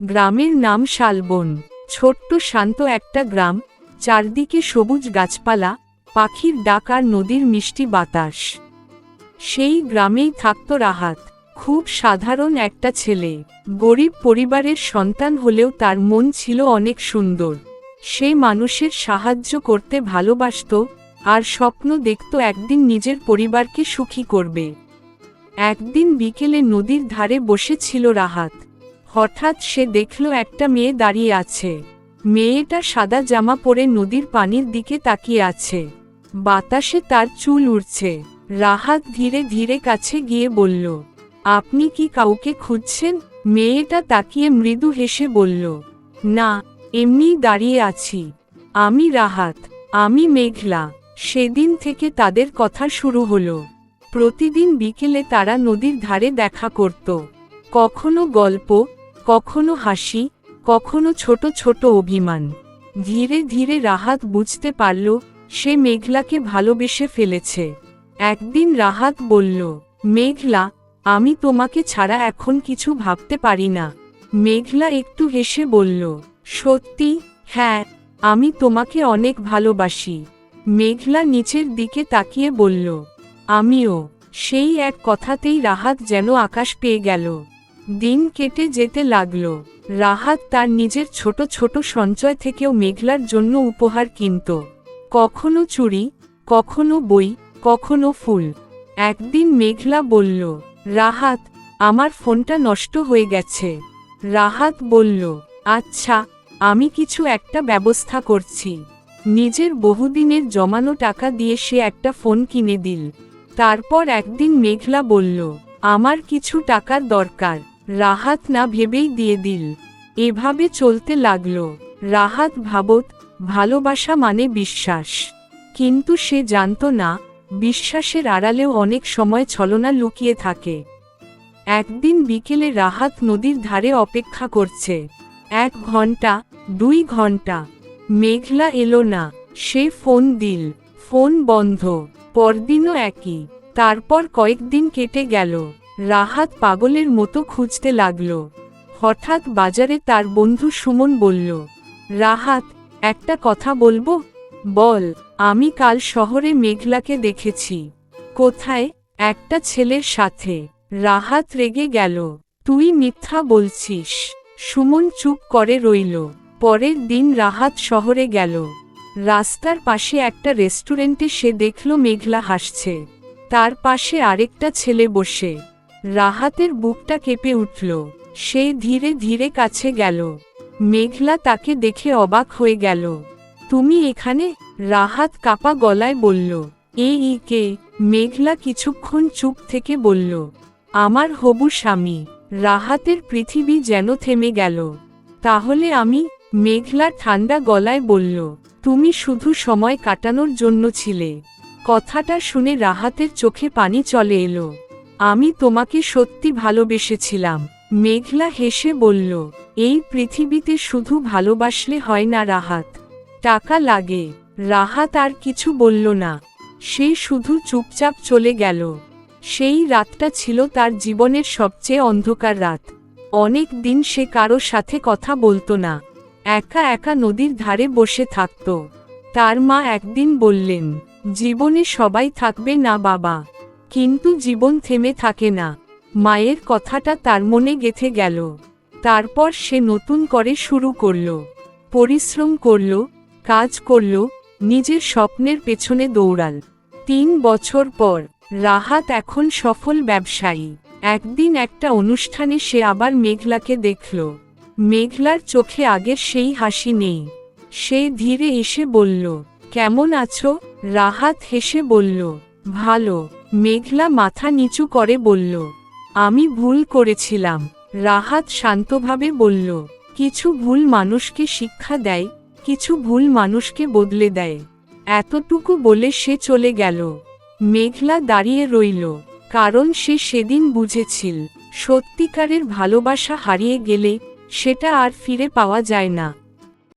গ্রামের নাম শালবন। ছোট্ট শান্ত একটা গ্রাম, চারদিকে সবুজ গাছপালা, পাখির ডাক আর নদীর মিষ্টি বাতাস। সেই গ্রামেই থাকত রাহাত। খুব সাধারণ একটা ছেলে, গরিব পরিবারের সন্তান হলেও তার মন ছিল অনেক সুন্দর। সে মানুষের সাহায্য করতে ভালোবাসত আর স্বপ্ন দেখত একদিন নিজের পরিবারকে সুখী করবে। একদিন বিকেলে নদীর ধারে বসেছিল রাহাত। হঠাৎ সে দেখল একটা মেয়ে দাঁড়িয়ে আছে। মেয়েটা সাদা জামা পরে নদীর পানির দিকে তাকিয়ে আছে। বাতাসে তার চুল উড়ছে। রাহাত ধীরে ধীরে কাছে গিয়ে বলল, আপনি কি কাউকে খুঁজছেন? মেয়েটা তাকিয়ে মৃদু হেসে বলল, না, এমনিই দাঁড়িয়ে আছি। আমি রাহাত, আমি মেঘলা। সেদিন থেকে তাদের কথা শুরু হলো। প্রতিদিন বিকেলে তারা নদীর ধারে দেখা করত। কখনো গল্প, কখনো হাসি, কখনো ছোট ছোট অভিমান। ধীরে ধীরে রাহাত বুঝতে পারল সে মেঘলাকে ভালোবেসে ফেলেছে। একদিন রাহাত বলল, মেঘলা, আমি তোমাকে ছাড়া এখন কিছু ভাবতে পারি না। মেঘলা একটু হেসে বলল, সত্যি? হ্যাঁ, আমি তোমাকে অনেক ভালোবাসি। মেঘলা নিচের দিকে তাকিয়ে বলল, আমিও। সেই এক কথাতেই রাহাত যেন আকাশ পেয়ে গেল। দিন কেটে যেতে লাগল। রাহাত তার নিজের ছোট ছোট সঞ্চয় থেকেও মেঘলার জন্য উপহার কিনত। কখনো চুড়ি, কখনো বই, কখনো ফুল। একদিন মেঘলা বলল, রাহাত, আমার ফোনটা নষ্ট হয়ে গেছে। রাহাত বলল, আচ্ছা, আমি কিছু একটা ব্যবস্থা করছি। নিজের বহুদিনের জমানো টাকা দিয়ে সে একটা ফোন কিনে দিল। তারপর একদিন মেঘলা বলল, আমার কিছু টাকার দরকার। রাহাত না ভেবেই দিয়ে দিল। এভাবে চলতে লাগল। রাহাত ভাবত ভালোবাসা মানে বিশ্বাস। কিন্তু সে জানত না, বিশ্বাসের আড়ালেও অনেক সময় ছলনা লুকিয়ে থাকে। একদিন বিকেলে রাহাত নদীর ধারে অপেক্ষা করছে। 1 ঘন্টা, 2 ঘন্টা, মেঘলা এলো না। সে ফোন দিল, ফোন বন্ধ। পরদিনও একই। তারপর কয়েকদিন কেটে গেল। রাহাত পাগলের মতো খুঁজতে লাগল। হঠাৎ বাজারে তার বন্ধু সুমন বলল, রাহাত, একটা কথা বলবো? বল। আমি কাল শহরে মেঘলাকে দেখেছি। কোথায়? একটা ছেলের সাথে। রাহাত রেগে গেল, তুই মিথ্যা বলছিস। সুমন চুপ করে রইল। পরের দিন রাহাত শহরে গেল। রাস্তার পাশে একটা রেস্টুরেন্টে সে দেখল মেঘলা হাসছে। তার পাশে আরেকটা ছেলে বসে। রাহাতের বুকটা কেঁপে উঠল। সে ধীরে ধীরে কাছে গেল। মেঘলা তাকে দেখে অবাক হয়ে গেল। তুমি এখানে? রাহাত কাপা গলায় বলল, এই কে? মেঘলা কিছুক্ষণ চুপ থেকে বলল, আমার হবু স্বামী। রাহাতের পৃথিবী যেন থেমে গেল। তাহলে আমি? মেঘলা ঠান্ডা গলায় বলল, তুমি শুধু সময় কাটানোর জন্য ছিলে। কথাটা শুনে রাহাতের চোখে পানি চলে এলো। আমি তোমাকে সত্যি ভালোবেসেছিলাম। মেঘলা হেসে বলল, এই পৃথিবীতে শুধু ভালোবাসলে হয় না রাহাত, টাকা লাগে। রাহাত আর কিছু বলল না। সে শুধু চুপচাপ চলে গেল। সেই রাতটা ছিল তার জীবনের সবচেয়ে অন্ধকার রাত। অনেক দিন সে কারো সাথে কথা বলতো না। একা একা নদীর ধারে বসে থাকত। তার মা একদিন বললেন, জীবনে সবাই থাকবে না বাবা, কিন্তু জীবন থেমে থাকে না। মায়ের কথাটা তার মনে গেঁথে গেল। তারপর সে নতুন করে শুরু করল। পরিশ্রম করল, কাজ করল, নিজের স্বপ্নের পেছনে দৌড়াল। 3 বছর পর রাহাত এখন সফল ব্যবসায়ী। একদিন একটা অনুষ্ঠানে সে আবার মেঘলাকে দেখল। মেঘলার চোখে আগের সেই হাসি নেই। সে ধীরে এসে বলল, কেমন আছো? রাহাত হেসে বলল, ভালো। মেঘলা মাথা নিচু করে বলল, আমি ভুল করেছিলাম। রাহাত শান্তভাবে বলল, কিছু ভুল মানুষকে শিক্ষা দেয়, কিছু ভুল মানুষকে বদলে দেয়। এতটুকু বলে সে চলে গেল। মেঘলা দাঁড়িয়ে রইল, কারণ সে সেদিন বুঝেছিল, সত্যিকারের ভালোবাসা হারিয়ে গেলে সেটা আর ফিরে পাওয়া যায় না।